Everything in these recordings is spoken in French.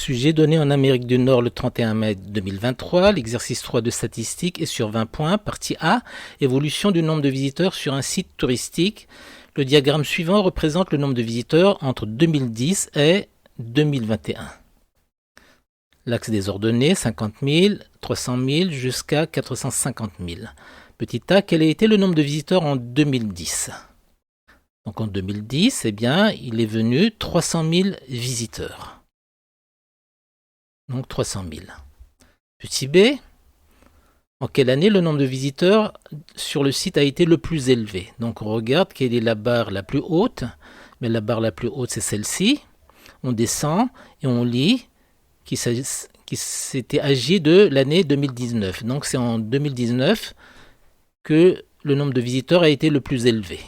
Sujet donné en Amérique du Nord le 31 mai 2023. L'exercice 3 de statistique est sur 20 points. Partie A, évolution du nombre de visiteurs sur un site touristique. Le diagramme suivant représente le nombre de visiteurs entre 2010 et 2021. L'axe des ordonnées, 50 000, 300 000 jusqu'à 450 000. Petit a, quel a été le nombre de visiteurs en 2010 ? Donc en 2010, il est venu 300 000 visiteurs. Donc 300 000. Petit b, en quelle année le nombre de visiteurs sur le site a été le plus élevé? Donc on regarde quelle est la barre la plus haute. Mais la barre la plus haute, c'est celle-ci. On descend et on lit qu'il s'était agi de l'année 2019. Donc c'est en 2019 que le nombre de visiteurs a été le plus élevé.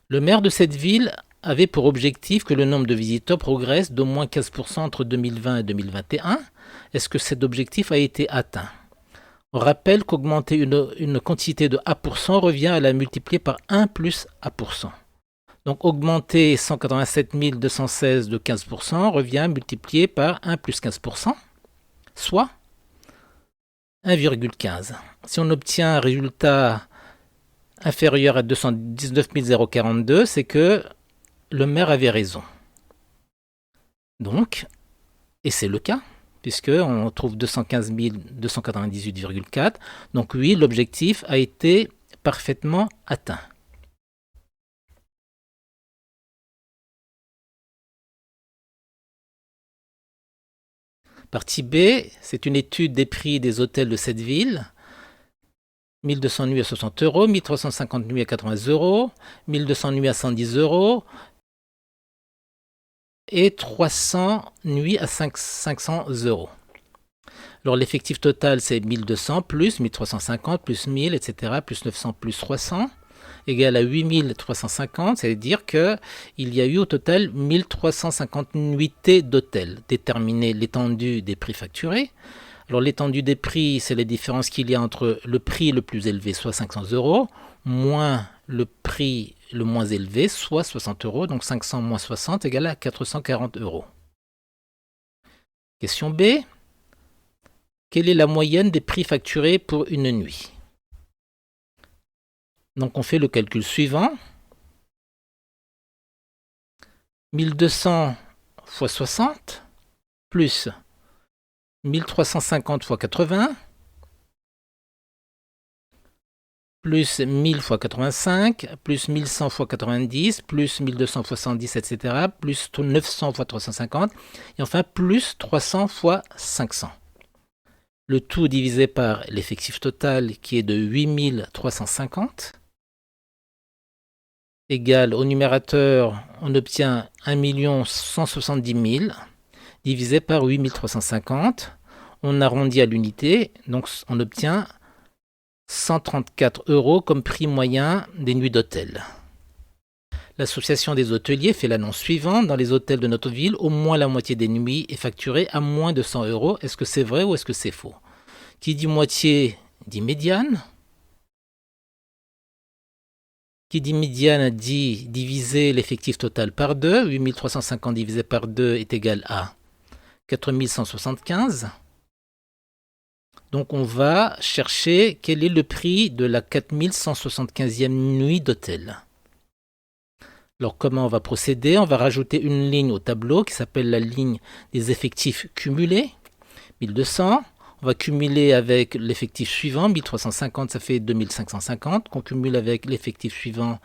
Le maire de cette ville avait pour objectif que le nombre de visiteurs progresse d'au moins 15% entre 2020 et 2021. Est-ce que cet objectif a été atteint? On rappelle qu'augmenter une quantité de A% revient à la multiplier par 1 plus A%. Donc augmenter 187 216 de 15% revient à multiplier par 1 plus 15%, soit 1,15. Si on obtient un résultat inférieur à 219 042, c'est que le maire avait raison. Donc, et c'est le cas, puisqu'on trouve 215 298,4. Donc oui, l'objectif a été parfaitement atteint. Partie B, c'est une étude des prix des hôtels de cette ville. 1200 nuits à 60 euros, 1350 nuits à 80 euros, 1200 nuits à 110 euros et 300 nuits à 500 euros. Alors l'effectif total, c'est 1200 plus 1350 plus 1000, etc., plus 900 plus 300, égale à 8350, c'est-à-dire qu'il y a eu au total 1350 nuitées d'hôtels. Déterminer l'étendue des prix facturés. Alors l'étendue des prix, c'est la différence qu'il y a entre le prix le plus élevé, soit 500 euros, moins le prix le moins élevé, soit 60 euros. Donc 500 moins 60 égale à 440 euros. Question B. Quelle est la moyenne des prix facturés pour une nuit? Donc on fait le calcul suivant. 1200 x 60 plus 1350 x 80 plus 1000 x 85 plus 1100 x 90 plus 1200 x 110, etc. plus 900 x 350 et enfin plus 300 x 500. Le tout divisé par l'effectif total qui est de 8350 égale au numérateur, on obtient 1 170 000 divisé par 8350. On arrondit à l'unité, donc on obtient 134 euros comme prix moyen des nuits d'hôtel. L'association des hôteliers fait l'annonce suivante. Dans les hôtels de notre ville, au moins la moitié des nuits est facturée à moins de 100 euros. Est-ce que c'est vrai ou est-ce que c'est faux? Qui dit moitié dit médiane. Qui dit médiane dit diviser l'effectif total par 2. 8350 divisé par 2 est égal à 4175. Donc on va chercher quel est le prix de la 4175e nuit d'hôtel. Alors comment on va procéder? On va rajouter une ligne au tableau qui s'appelle la ligne des effectifs cumulés. 1200. On va cumuler avec l'effectif suivant. 1350, ça fait 2550. Qu'on cumule avec l'effectif suivant,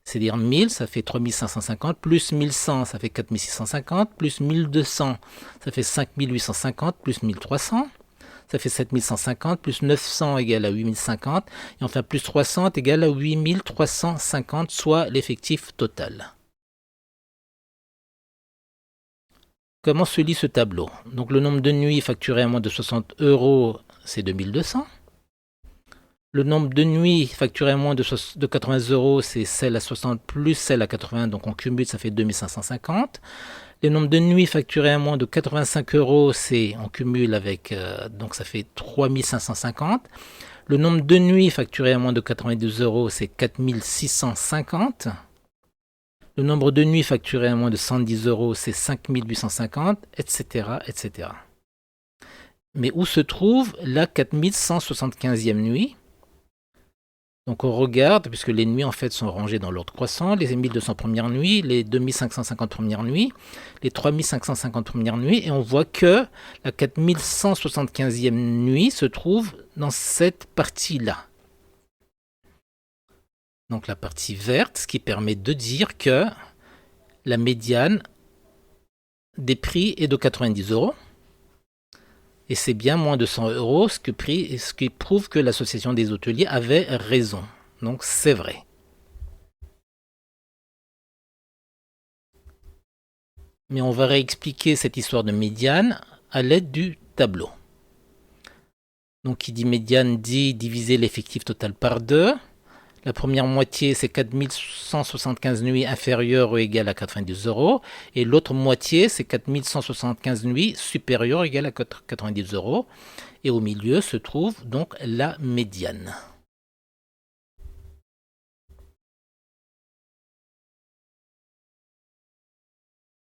c'est-à-dire 1000, ça fait 3550. Plus 1100, ça fait 4650. Plus 1200, ça fait 5850. Plus 1300. Ça fait 7150, plus 900 égale à 8050, et enfin plus 300 égale à 8350, soit l'effectif total. Comment se lit ce tableau? Donc le nombre de nuits facturées à moins de 60 euros, c'est 2200. Le nombre de nuits facturées à moins de 80 euros, c'est celle à 60 plus celle à 80, donc on cumule, ça fait 2550. Le nombre de nuits facturées à moins de 85 euros, on cumule avec, donc ça fait 3550. Le nombre de nuits facturées à moins de 92 euros, c'est 4650. Le nombre de nuits facturées à moins de 110 euros, c'est 5850, etc., etc. Mais où se trouve la 4175e nuit? Donc on regarde, puisque les nuits en fait sont rangées dans l'ordre croissant, les 1200 premières nuits, les 2550 premières nuits, les 3550 premières nuits, et on voit que la 4175e nuit se trouve dans cette partie-là. Donc la partie verte, ce qui permet de dire que la médiane des prix est de 90 euros. Et c'est bien moins de 100 euros, ce qui prouve que l'association des hôteliers avait raison. Donc c'est vrai. Mais on va réexpliquer cette histoire de médiane à l'aide du tableau. Donc qui dit médiane dit diviser l'effectif total par 2. La première moitié, c'est 4175 nuits inférieures ou égales à 90 euros. Et l'autre moitié, c'est 4175 nuits supérieures ou égales à 90 euros. Et au milieu se trouve donc la médiane.